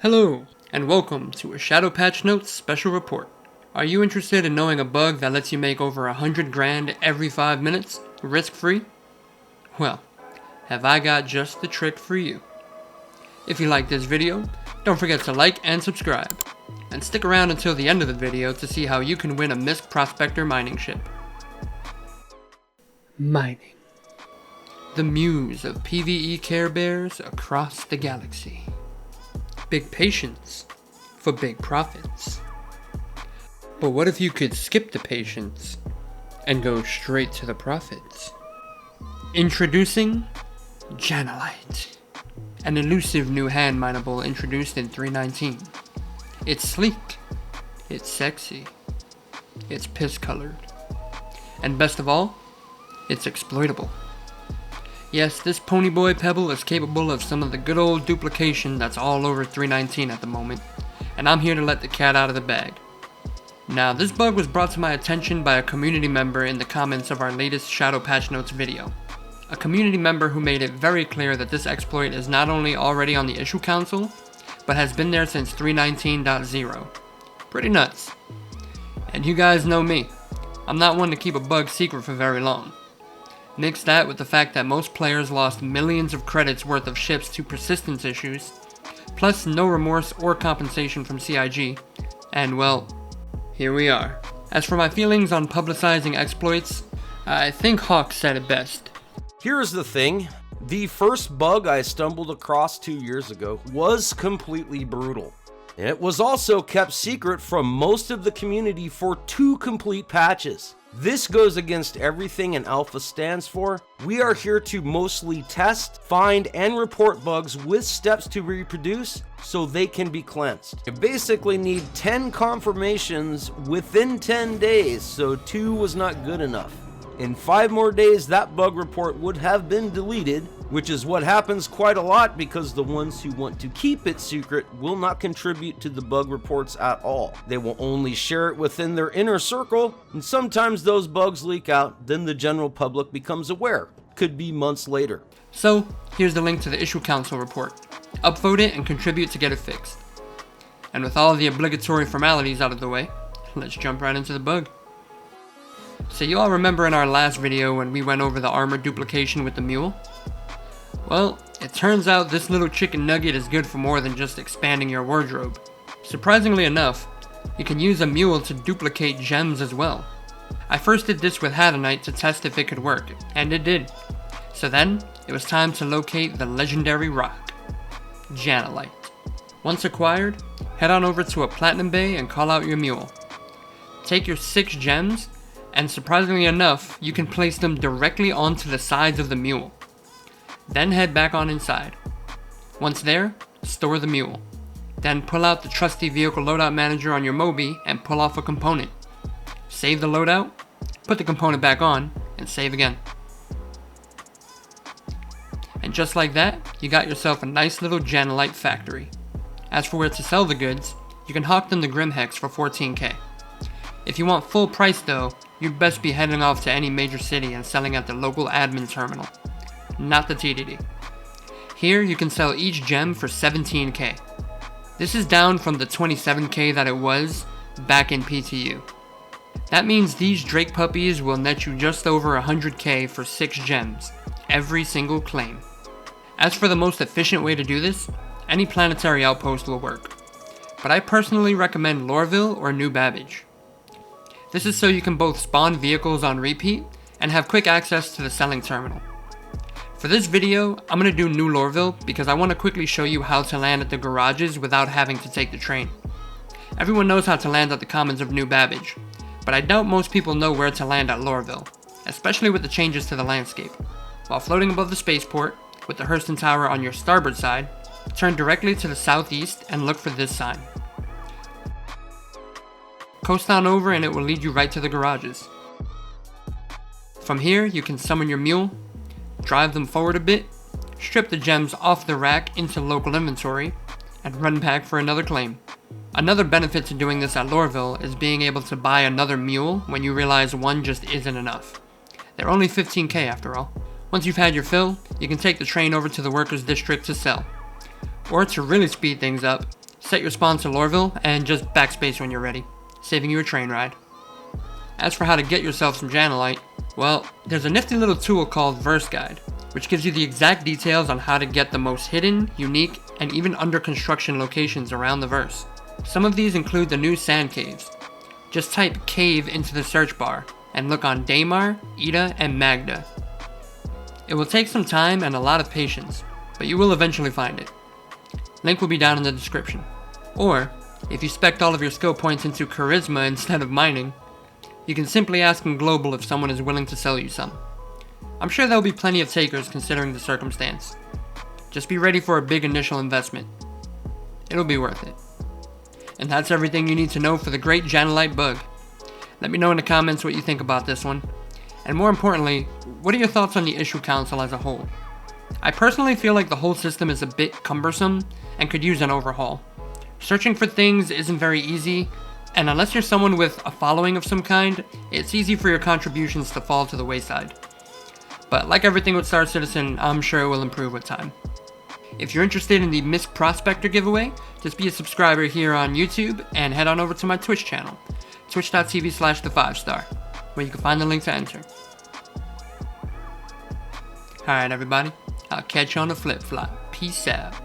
Hello, and welcome to a Shadow Patch Notes special report. Are you interested in knowing a bug that lets you make over 100 grand every 5 minutes, risk-free? Well, have I got just the trick for you. If you like this video, don't forget to like and subscribe, and stick around until the end of the video to see how you can win a MISC Prospector mining ship. Mining. The muse of PvE Care Bears across the galaxy. Big patience for big profits. But what if you could skip the patience and go straight to the profits? Introducing Janalite, an elusive new hand mineable introduced in 3.19. It's sleek, it's sexy, it's piss colored, and best of all, it's exploitable. Yes, this ponyboy pebble is capable of some of the good old duplication that's all over 3.19 at the moment, and I'm here to let the cat out of the bag. Now, this bug was brought to my attention by a community member in the comments of our latest Shadow Patch Notes video. A community member who made it very clear that this exploit is not only already on the issue council, but has been there since 3.19.0. Pretty nuts. And you guys know me, I'm not one to keep a bug secret for very long. Mix that with the fact that most players lost millions of credits worth of ships to persistence issues, plus no remorse or compensation from CIG, and well, here we are. As for my feelings on publicizing exploits, I think Hawk said it best. Here's the thing, the first bug I stumbled across 2 years ago was completely brutal. It was also kept secret from most of the community for 2 complete patches. This goes against everything an alpha stands for. We are here to mostly test, find, and report bugs with steps to reproduce so they can be cleansed. You basically need 10 confirmations within 10 days, so 2 was not good enough. In 5 more days, that bug report would have been deleted, which is what happens quite a lot because the ones who want to keep it secret will not contribute to the bug reports at all. They will only share it within their inner circle, and sometimes those bugs leak out, then the general public becomes aware. Could be months later. So, here's the link to the issue council report. Upvote it and contribute to get it fixed. And with all the obligatory formalities out of the way, let's jump right into the bug. So you all remember in our last video when we went over the armor duplication with the mule? Well, it turns out this little chicken nugget is good for more than just expanding your wardrobe. Surprisingly enough, you can use a mule to duplicate gems as well. I first did this with Hadanite to test if it could work, and it did. So then, it was time to locate the legendary rock, Janalite. Once acquired, head on over to a platinum bay and call out your mule. Take your 6 gems, and surprisingly enough, you can place them directly onto the sides of the mule. Then head back on inside. Once there, store the mule. Then pull out the trusty vehicle loadout manager on your Mobi and pull off a component. Save the loadout, put the component back on, and save again. And just like that, you got yourself a nice little Janalite factory. As for where to sell the goods, you can hawk them to Grimhex for 14k. If you want full price though, you'd best be heading off to any major city and selling at the local admin terminal, not the TDD. Here you can sell each gem for 17k. This is down from the 27k that it was back in PTU. That means these Drake puppies will net you just over 100k for 6 gems, every single claim. As for the most efficient way to do this, any planetary outpost will work. But I personally recommend Lorville or New Babbage. This is so you can both spawn vehicles on repeat and have quick access to the selling terminal. For this video, I'm going to do New Lorville because I want to quickly show you how to land at the garages without having to take the train. Everyone knows how to land at the commons of New Babbage, but I doubt most people know where to land at Lorville, especially with the changes to the landscape. While floating above the spaceport, with the Hurston Tower on your starboard side, turn directly to the southeast and look for this sign. Coast on over and it will lead you right to the garages. From here, you can summon your mule, drive them forward a bit, strip the gems off the rack into local inventory, and run back for another claim. Another benefit to doing this at Lorville is being able to buy another mule when you realize one just isn't enough. They're only 15k after all. Once you've had your fill, you can take the train over to the workers' district to sell. Or to really speed things up, set your spawn to Lorville and just backspace when you're ready, saving you a train ride. As for how to get yourself some Janalite, well, there's a nifty little tool called Verse Guide, which gives you the exact details on how to get the most hidden, unique, and even under construction locations around the verse. Some of these include the new sand caves. Just type cave into the search bar and look on Daymar, Ida, and Magda. It will take some time and a lot of patience, but you will eventually find it. Link will be down in the description. Or, if you spec all of your skill points into charisma instead of mining, you can simply ask in global if someone is willing to sell you some. I'm sure there will be plenty of takers considering the circumstance. Just be ready for a big initial investment. It'll be worth it. And that's everything you need to know for the great Janalite bug. Let me know in the comments what you think about this one. And more importantly, what are your thoughts on the issue council as a whole? I personally feel like the whole system is a bit cumbersome and could use an overhaul. Searching for things isn't very easy, and unless you're someone with a following of some kind, it's easy for your contributions to fall to the wayside. But like everything with Star Citizen, I'm sure it will improve with time. If you're interested in the MISC Prospector giveaway, just be a subscriber here on YouTube and head on over to my Twitch channel, twitch.tv/the5star, where you can find the link to enter. Alright everybody, I'll catch you on the flip flop. Peace out.